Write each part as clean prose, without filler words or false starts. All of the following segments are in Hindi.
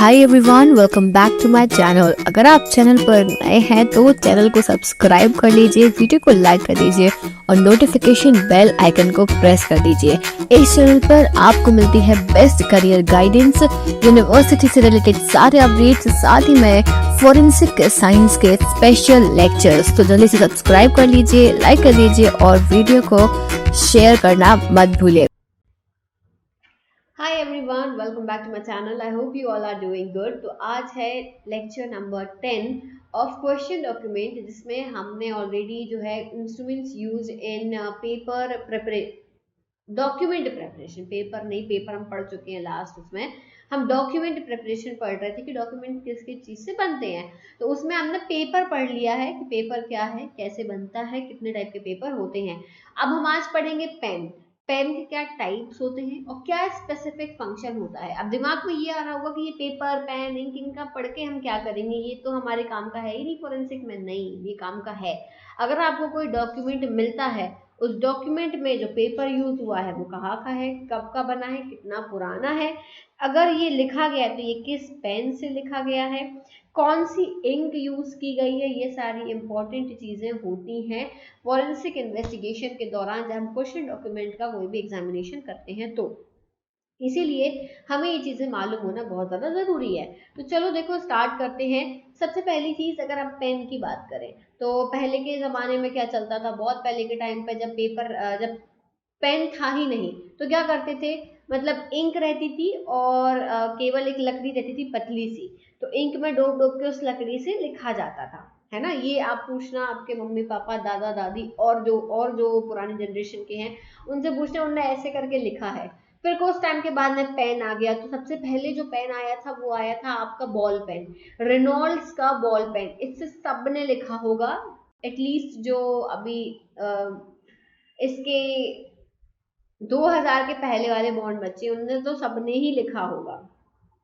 Hi everyone, welcome back to my channel. अगर आप चैनल पर नए हैं तो चैनल को सब्सक्राइब कर लीजिए, वीडियो को लाइक कर दीजिए और नोटिफिकेशन बेल आइकन को प्रेस कर दीजिए। इस चैनल पर आपको मिलती है बेस्ट करियर गाइडेंस, यूनिवर्सिटी से रिलेटेड सारे अपडेट्स, साथ ही में फोरेंसिक साइंस के स्पेशल लेक्चर्स। तो जल्दी से सब्सक्राइब कर लीजिए, लाइक कर लीजिए और वीडियो को शेयर करना मत भूलिए। Hi everyone, welcome back to my channel. I hope you all are doing good. तो आज है lecture number 10 of question document, जिसमें हमने ऑलरेडी जो है instruments use in paper document preparation, paper नहीं, पेपर हम पढ़ चुके हैं लास्ट। उसमें हम डॉक्यूमेंट प्रिपरेशन पढ़ रहे थे कि डॉक्यूमेंट किस किस चीज़ से बनते हैं। तो उसमें हमने पेपर पढ़ लिया है कि पेपर क्या है, कैसे बनता है, कितने टाइप के पेपर होते हैं। अब हम आज पढ़ेंगे पेन। पेन के क्या टाइप्स होते हैं और क्या स्पेसिफिक फंक्शन होता है। अब दिमाग में ये आ रहा होगा कि ये पेपर, पेन, इंक, इनका पढ़ के हम क्या करेंगे, ये तो हमारे काम का है ही नहीं फोरेंसिक में। नहीं, ये काम का है। अगर आपको कोई डॉक्यूमेंट मिलता है, उस डॉक्यूमेंट में जो पेपर यूज हुआ है वो कहाँ का है, कब का बना है, कितना पुराना है, अगर ये लिखा गया है तो ये किस पेन से लिखा गया है, कौन सी इंक यूज की गई है, ये सारी इंपॉर्टेंट चीजें होती हैं फॉरेंसिक इन्वेस्टिगेशन के दौरान जब हम क्वेश्चन डॉक्यूमेंट का कोई भी एग्जामिनेशन करते हैं। तो इसीलिए हमें ये चीजें मालूम होना बहुत ज्यादा जरूरी है। तो चलो देखो, स्टार्ट करते हैं। सबसे पहली चीज, अगर हम पेन की बात करें तो पहले के जमाने में क्या चलता था, बहुत पहले के टाइम पे जब पेन था ही नहीं तो क्या करते थे, मतलब इंक रहती थी और केवल एक लकड़ी रहती थी पतली सी। तो इंक में डोब डोब के उस लकड़ी से लिखा जाता था, है ना। ये आप पूछना आपके मम्मी पापा, दादा दादी और जो पुरानी जनरेशन के हैं उनसे पूछना, उनने ऐसे करके लिखा है। फिर कुछ टाइम के बाद में पेन आ गया। तो सबसे पहले जो पेन आया था वो आया था आपका बॉल पेन, रेनॉल्ड्स का बॉल पेन। इससे सबने लिखा होगा, एटलीस्ट जो अभी इसके 2000 के पहले वाले बॉन्ड बच्चे, उनने तो सबने ही लिखा होगा।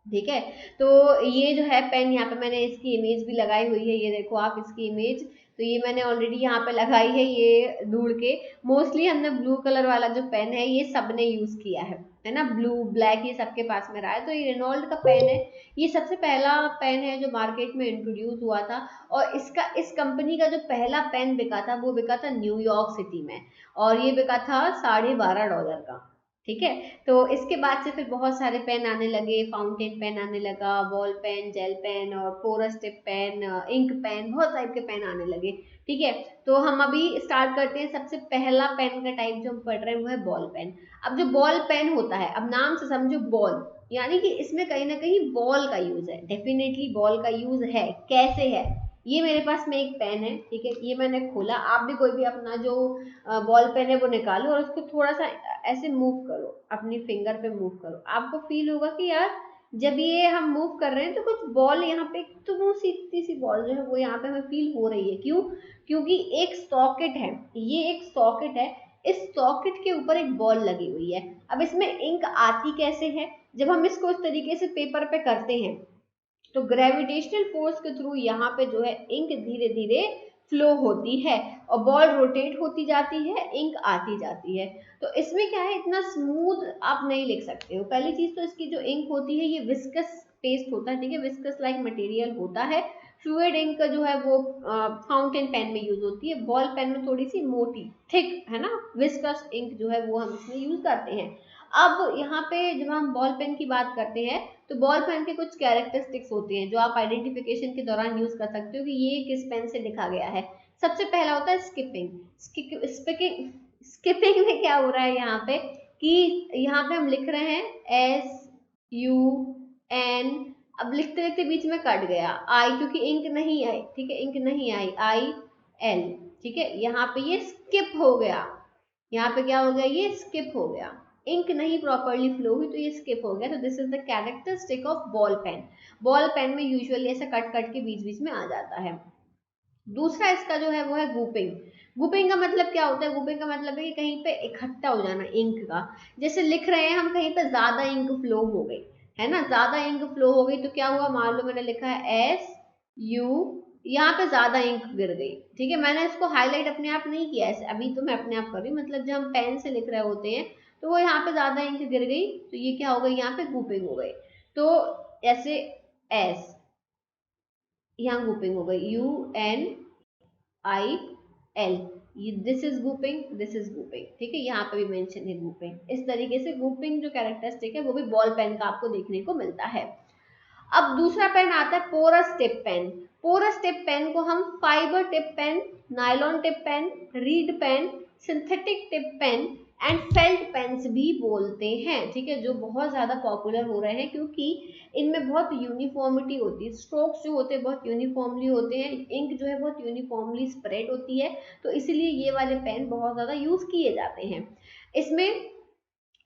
ठीक है। तो ये जो है पेन, यहाँ पे मैंने इसकी इमेज भी लगाई हुई है, ये देखो आप इसकी इमेज। तो ये मैंने ऑलरेडी यहाँ पे लगाई है, ये ढूंढ के। मोस्टली हमने ब्लू कलर वाला जो पेन है ये सबने यूज किया है ना। ब्लू, ब्लैक, ये सबके पास में रहा है। तो ये रेनॉल्ड का पेन है। ये सबसे पहला पेन है जो मार्केट में इंट्रोड्यूस हुआ था। और इस कंपनी का जो पहला पेन बिका था वो बिका था न्यूयॉर्क सिटी में, और ये बिका था $12.5 का। ठीक है। तो इसके बाद से फिर बहुत सारे पेन आने लगे, फाउंटेन पेन आने लगा, बॉल पेन, जेल पेन और porous tip pen, ink pen, बहुत टाइप के पेन आने लगे। ठीक है। तो हम अभी स्टार्ट करते हैं। सबसे पहला पेन का टाइप जो हम पढ़ रहे हैं वो है बॉल पेन। अब जो बॉल पेन होता है, अब नाम से समझो बॉल, यानी कि इसमें कहीं ना कहीं बॉल का यूज है। डेफिनेटली बॉल का यूज है। कैसे है, ये मेरे पास में एक पेन है, ठीक है, ये मैंने खोला। आप भी कोई भी अपना जो बॉल पेन है वो निकालो और उसको थोड़ा सा ऐसे मूव करो, अपनी फिंगर पे मूव करो। आपको फील होगा कि यार जब ये हम मूव कर रहे हैं तो कुछ बॉल यहाँ पे, तो सीधी सी बॉल जो है वो यहाँ पे हमें फील हो रही है। क्यों? क्योंकि एक सॉकेट है, ये एक सॉकेट है, इस सॉकेट के ऊपर एक बॉल लगी हुई है। अब इसमें इंक आती कैसे है, जब हम इसको इस तरीके से पेपर पे करते हैं तो ग्रेविटेशनल फोर्स के थ्रू यहाँ पे जो है इंक धीरे धीरे फ्लो होती है और बॉल रोटेट होती जाती है, इंक आती जाती है। तो इसमें क्या है, इतना स्मूथ आप नहीं लिख सकते हो। पहली चीज तो इसकी जो इंक होती है ये विस्कस टेस्ट होता है, ठीक है, विस्कस लाइक मटेरियल होता है। फ्लूइड इंक जो है वो फाउंटेन पेन में यूज होती है, बॉल पेन में थोड़ी सी मोटी, थिक, है ना। विस्कस इंक जो है वो हम इसमें यूज करते हैं। अब यहाँ पे जब हम बॉल पेन की बात करते हैं तो बॉल पेन के कुछ कैरेक्टरिस्टिक्स होते हैं जो आप आइडेंटिफिकेशन के दौरान यूज कर सकते हो कि ये किस पेन से लिखा गया है। सबसे पहला होता है स्किपिंग। स्पीकिंग, स्किपिंग में क्या हो रहा है यहाँ पे कि यहाँ पे हम लिख रहे हैं SUN, अब लिखते लिखते बीच में कट गया आई, क्योंकि इंक नहीं आई, ठीक है, इंक नहीं आई, IL, ठीक है। यहाँ पे ये स्किप हो गया, यहाँ पे क्या हो गया, ये स्किप हो गया, इंक नहीं प्रॉपरली फ्लो हुई तो ये स्किप हो गया। तो this is the characteristic of ball pen. Ball pen में यूजुअली ऐसा कट कट के बीच बीच में आ जाता है। दूसरा इसका जो है वो है गूपिंग। गूपिंग का मतलब क्या होता है, गूपिंग का मतलब है कि कहीं पे इकट्ठा हो जाना इंक का। जैसे लिख रहे हैं हम, कहीं पे ज्यादा इंक फ्लो हो गई, है ना, ज्यादा इंक फ्लो हो गई तो क्या हुआ, मान लो मैंने लिखा है SU, यहाँ पे ज्यादा इंक गिर गई, ठीक है। मैंने इसको हाईलाइट अपने आप नहीं किया ऐसे, अभी तो मैं अपने आप कर रही हूँ, मतलब जब हम पेन से लिख रहे होते हैं तो वो यहाँ पे ज्यादा इंक गिर गई तो ये क्या हो गई, यहाँ पे गूपिंग हो गई। तो ऐसे एस, यहाँ ग्रुपिंग हो गई UNIL, this is grouping, this is grouping, ठीक है, यहाँ पे भी मेंशन है ग्रुपिंग। इस तरीके से ग्रुपिंग जो कैरेक्टरिस्टिक है वो भी बॉल पेन का आपको देखने को मिलता है। अब दूसरा पेन आता है porous tip pen. Porous tip pen को हम fibre tip pen, nylon tip pen, reed pen, synthetic tip pen and felt pens भी बोलते हैं, ठीक है, जो बहुत ज़्यादा पॉपुलर हो रहे हैं क्योंकि इनमें बहुत यूनिफॉर्मिटी होती है, स्ट्रोक्स जो होते हैं बहुत यूनिफॉर्मली होते हैं, इंक जो है बहुत यूनिफॉर्मली स्प्रेड होती है, तो इसीलिए ये वाले पेन बहुत ज़्यादा यूज़ किए जाते हैं। इसमें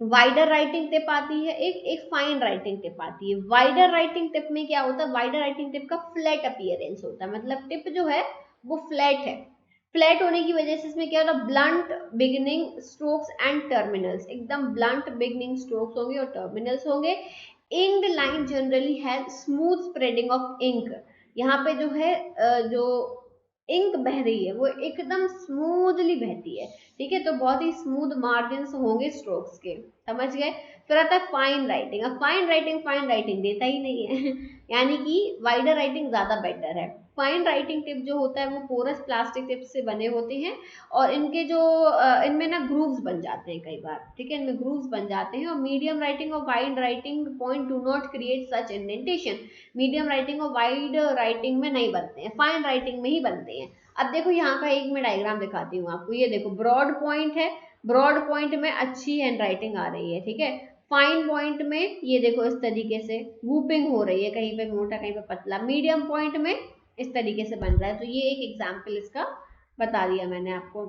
वाइडर राइटिंग टिप आती है, एक फाइन राइटिंग टिप आती है। वाइडर राइटिंग टिप में क्या होता है, वाइडर राइटिंग टिप का फ्लैट अपीयरेंस होता है, मतलब टिप जो है वो फ्लैट है। फ्लैट होने की वजह से इसमें क्या होता है, blunt beginning strokes and terminals, एकदम ब्लंट बिगिनिंग स्ट्रोक्स होंगे और टर्मिनल्स होंगे। Inked line generally has smooth spreading of ink, यहाँ पे जो है जो इंक बह रही है वो एकदम स्मूथली बहती है, ठीक है, तो बहुत ही स्मूथ मार्जिन होंगे स्ट्रोक्स के, समझ गए। फिर आता है फाइन राइटिंग। अब फाइन राइटिंग देता ही नहीं है यानी कि वाइडर राइटिंग ज्यादा बेटर है। फाइन राइटिंग टिप जो होता है वो पोरस प्लास्टिक टिप से बने होते हैं और इनके जो इनमें ना ग्रूव्स बन जाते हैं कई बार, ठीक है, इनमें ग्रूव्स बन जाते हैं। और मीडियम राइटिंग और wide writing point do not create such indentation, medium writing और वाइड राइटिंग में नहीं बनते हैं, फाइन राइटिंग में ही बनते हैं। अब देखो यहाँ का एक मैं डायग्राम दिखाती हूँ आपको, ये देखो ब्रॉड पॉइंट है, ब्रॉड पॉइंट में अच्छी हैंड राइटिंग आ रही है, ठीक है, फाइन पॉइंट में ये देखो इस तरीके से वूपिंग हो रही है, कहीं पे मोटा कहीं पे पतला, मीडियम पॉइंट में इस तरीके से बन रहा है। तो ये एक एग्जाम्पल इसका बता दिया मैंने आपको,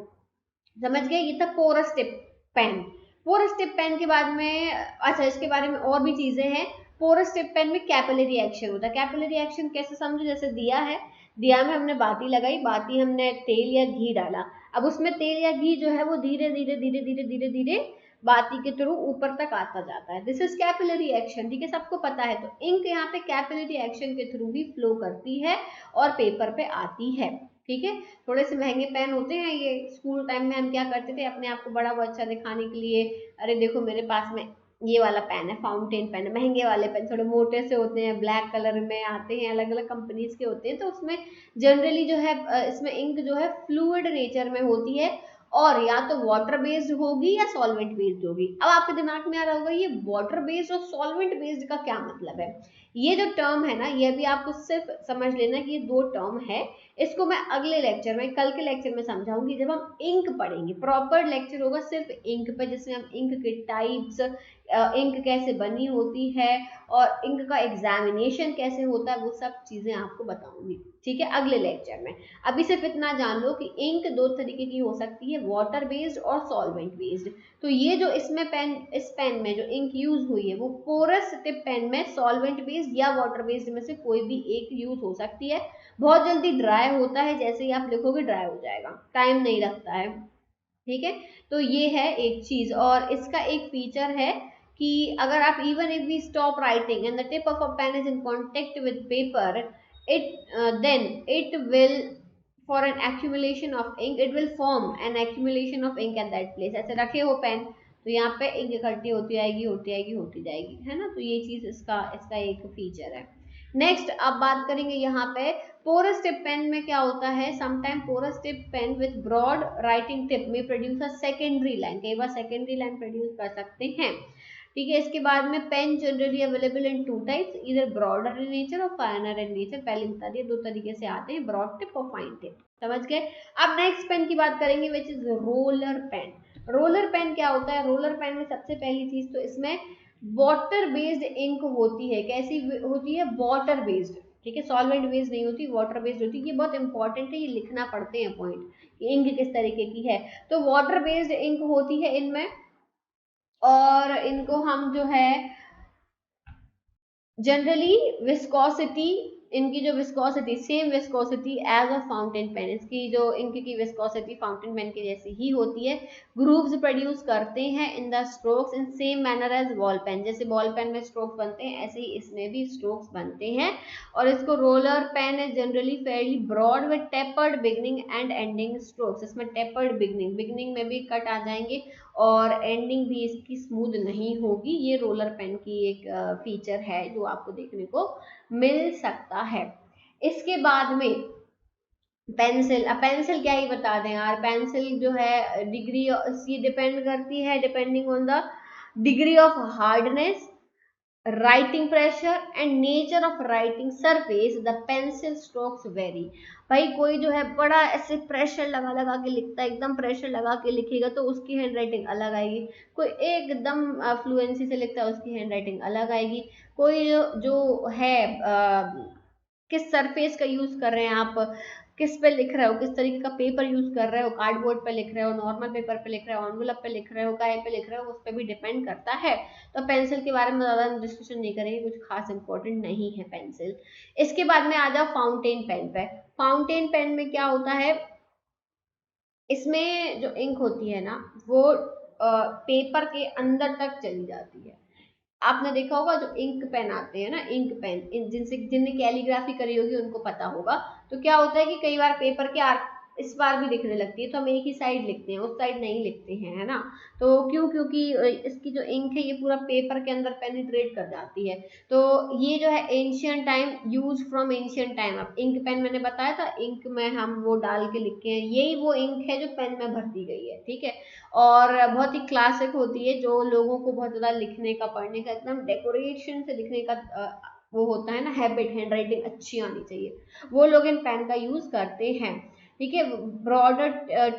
समझ गए। ये था porous tip pen. Porous tip pen के बाद में अच्छा इसके बारे में और भी चीजें हैं। पोरस टिप पेन में कैपिलरी एक्शन होता है। कैपिलरी एक्शन कैसे समझो, जैसे दिया है, दिया में हमने बाती लगाई, बाती हमने तेल या घी डाला, अब उसमें तेल या घी जो है वो धीरे धीरे धीरे धीरे धीरे धीरे बाती के थ्रू ऊपर तक आता जाता है, दिस इज कैपिलरी एक्शन, ठीक है, सबको पता है। तो इंक यहाँ पे कैपिलरी एक्शन के थ्रू भी फ्लो करती है और पेपर पे आती है, ठीक है। थोड़े से महंगे पेन होते हैं ये, स्कूल टाइम में हम क्या करते थे अपने आप को बड़ा वो अच्छा दिखाने के लिए, अरे देखो मेरे पास में ये वाला पेन है, फाउंटेन पेन है, महंगे वाले पेन थोड़े मोटे से होते हैं, ब्लैक कलर में आते हैं, अलग अलग कंपनीज के होते हैं, तो उसमें जनरली जो है इसमें इंक जो है फ्लूइड नेचर में होती है और या तो वाटर बेस्ड होगी या सॉल्वेंट बेस्ड होगी। अब आपके दिमाग में आ रहा होगा ये वाटर बेस्ड और सॉल्वेंट बेस्ड का क्या मतलब है। ये जो टर्म है ना, ये भी आपको सिर्फ समझ लेना कि ये दो टर्म है, इसको मैं अगले लेक्चर में, कल के लेक्चर में समझाऊंगी जब हम इंक पढ़ेंगे। प्रॉपर लेक्चर होगा सिर्फ इंक पे, जिसमें हम इंक के टाइप्स, इंक कैसे बनी होती है और इंक का एग्जामिनेशन कैसे होता है, वो सब चीजें आपको बताऊंगी, ठीक है, अगले लेक्चर में। अभी सिर्फ इतना जान लो कि इंक दो तरीके की हो सकती है, वाटर बेस्ड और सॉल्वेंट बेस्ड। तो ये जो इसमें पेन, इस पेन में जो इंक यूज हुई है वो पोरस टिप पेन में सॉल्वेंट बेस्ड या वाटर बेस्ड में से कोई भी एक यूज हो सकती है। बहुत जल्दी ड्राई होता है, जैसे ही आप लिखोगे ड्राई हो जाएगा, टाइम नहीं लगता है, ठीक है। तो ये है एक चीज। और इसका एक फीचर है कि अगर आप even if we stop writing and the tip of a pen is in contact with paper, it then it will for an accumulation of ink, it will form an accumulation of ink at that place. ऐसे रखे हो पेन तो यहाँ पे इंक इकट्ठी होती जाएगी होती जाएगी होती जाएगी, है ना। तो ये चीज इसका एक फीचर है। नेक्स्ट अब बात करेंगे यहाँ पे पोरस टिप पेन में क्या होता है। Sometime porous tip pen with broad writing tip may produce a secondary line, कई बार सेकेंडरी लाइन प्रोड्यूस कर सकते हैं, ठीक है। इसके बाद में pen generally available in two types, इधर ब्रॉडर इन नेचर और फाइनर इन नेचर। पहले बता दिए दो तरीके से आते हैं, ब्रॉड टिप और फाइन टिप, समझ गए। अब नेक्स्ट पेन की बात करेंगे which is roller pen. Roller pen क्या होता है, रोलर पेन में सबसे पहली चीज तो इसमें वाटर बेस्ड इंक होती है। कैसी होती है, वाटर बेस्ड, ठीक है, सॉल्वेंट बेस्ड नहीं होती, वाटर बेस्ड होती है। ये बहुत इंपॉर्टेंट है, ये लिखना पड़ते हैं पॉइंट कि इंक किस तरीके की है। तो वाटर बेस्ड इंक होती है इनमें और इनको हम जो है जनरली विस्कोसिटी, इनकी जो viscosity same viscosity as a fountain pen, इसकी जो इंक की विस्कोसिटी फाउंटेन पेन की जैसी ही होती है। ग्रूव्स प्रोड्यूस करते हैं in the strokes in same manner as ball pen, जैसे बॉल पेन में स्ट्रोक्स बनते हैं ऐसे ही इसमें भी स्ट्रोक्स बनते हैं। और इसको रोलर पेन है generally fairly broad with tapered beginning and ending strokes. इसमें टेपर्ड बिगनिंग में भी कट आ जाएंगे और एंडिंग भी इसकी स्मूथ नहीं होगी। ये रोलर पेन की एक फीचर है जो आपको देखने को मिल सकता है। इसके बाद में पेंसिल, अब पेंसिल क्या ही बता दें यार, पेंसिल जो है डिग्री इसकी डिपेंड करती है, depending on the degree of hardness, writing pressure and nature of writing surface the pencil strokes very. भाई कोई जो है बड़ा ऐसे प्रेशर लगा लगा के लिखता है, एकदम प्रेशर लगा के लिखेगा तो उसकी हैंड राइटिंग अलग आएगी। कोई एकदम फ्लुएंसी से लिखता है उसकी हैंड राइटिंग अलग आएगी। कोई जो है किस सरफेस का यूज कर रहे हैं आप, किस पे लिख रहे हो, किस तरीके का पेपर यूज कर रहे हो, कार्डबोर्ड पे लिख रहे हो, नॉर्मल पेपर पे लिख रहे हो, एनवेलप पे लिख रहे हो, काय पे लिख रहे हो, उस पर भी डिपेंड करता है। तो पेंसिल के बारे में ज्यादा डिस्कशन नहीं करेंगे, कुछ खास इंपॉर्टेंट नहीं है पेंसिल। इसके बाद में आ जाओ फाउंटेन पेन पे। फाउंटेन पेन में क्या होता है, इसमें जो इंक होती है ना वो पेपर के अंदर तक चली जाती है। आपने देखा होगा जो इंक पेन आते हैं ना, इंक पेन जिनसे जिनने कैलीग्राफी करी होगी उनको पता होगा। तो क्या होता है कि कई बार पेपर के इस बार भी दिखने लगती है तो हम एक ही साइड लिखते हैं, उस साइड नहीं लिखते हैं, है ना। तो क्यों, क्योंकि इसकी जो इंक है ये पूरा पेपर के अंदर पेनिट्रेट कर जाती है। तो ये जो है ancient time, use from ancient time. अब इंक पेन मैंने बताया था, इंक में हम वो डाल के लिखते हैं, यही वो इंक है जो पेन में भर दी गई है, ठीक है। और बहुत ही क्लासिक होती है, जो लोगों को बहुत ज़्यादा लिखने का, पढ़ने का, एकदम डेकोरेशन से लिखने का वो होता है ना हैबिट, हैंड राइटिंग अच्छी आनी चाहिए, वो लोग इन पेन का यूज़ करते हैं, ठीक है। ब्रॉडर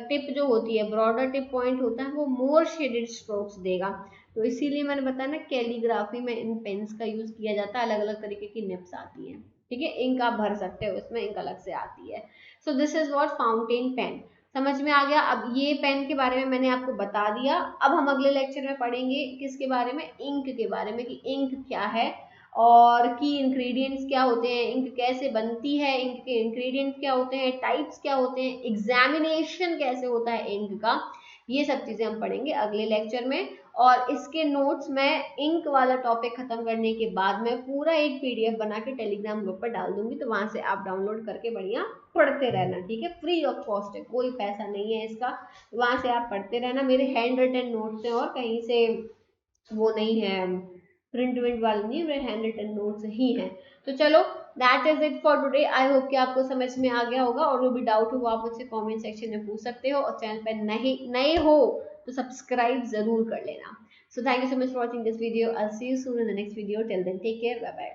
टिप जो होती है, ब्रॉडर टिप पॉइंट होता है, वो मोर शेडेड स्ट्रोक्स देगा। तो इसीलिए मैंने बताया ना कैलीग्राफी में इन पेन्स का यूज़ किया जाता है। अलग अलग तरीके की निप्स आती हैं, ठीक है। इंक आप भर सकते हो, इसमें इंक अलग से आती है। So this is what fountain pen. समझ में आ गया। अब ये पेन के बारे में मैंने आपको बता दिया। अब हम अगले लेक्चर में पढ़ेंगे किसके बारे में, इंक के बारे में, कि इंक क्या है और की इंग्रेडिएंट्स क्या होते हैं, इंक कैसे बनती है, इंक के इंग्रेडिएंट्स क्या होते हैं, टाइप्स क्या होते हैं, एग्जामिनेशन कैसे होता है इंक का। ये सब चीजें हम पढ़ेंगे अगले लेक्चर में। और इसके नोट्स मैं इंक वाला टॉपिक खत्म करने के बाद में पूरा एक पीडीएफ बना के टेलीग्राम ग्रुप पर डाल दूंगी, तो वहां से आप डाउनलोड करके बढ़िया पढ़ते रहना, ठीक है। फ्री ऑफ कॉस्ट है, कोई पैसा नहीं है इसका, वहां से आप पढ़ते रहना। मेरे हैंड रिटन नोट्स हैं और कहीं से वो नहीं है, प्रिंट विंट वाले नहीं, मेरे हैंड रिटन नोट्स ही हैं। तो चलो, that is it for today. I hope कि आपको समझ में आ गया होगा, और जो भी डाउट हो वो आप मुझसे कमेंट सेक्शन में पूछ सकते हो, और चैनल पर नए हो तो सब्सक्राइब जरूर कर लेना। So thank you so much for watching this video. I'll see you soon in the next video. Till then, take care. Bye bye.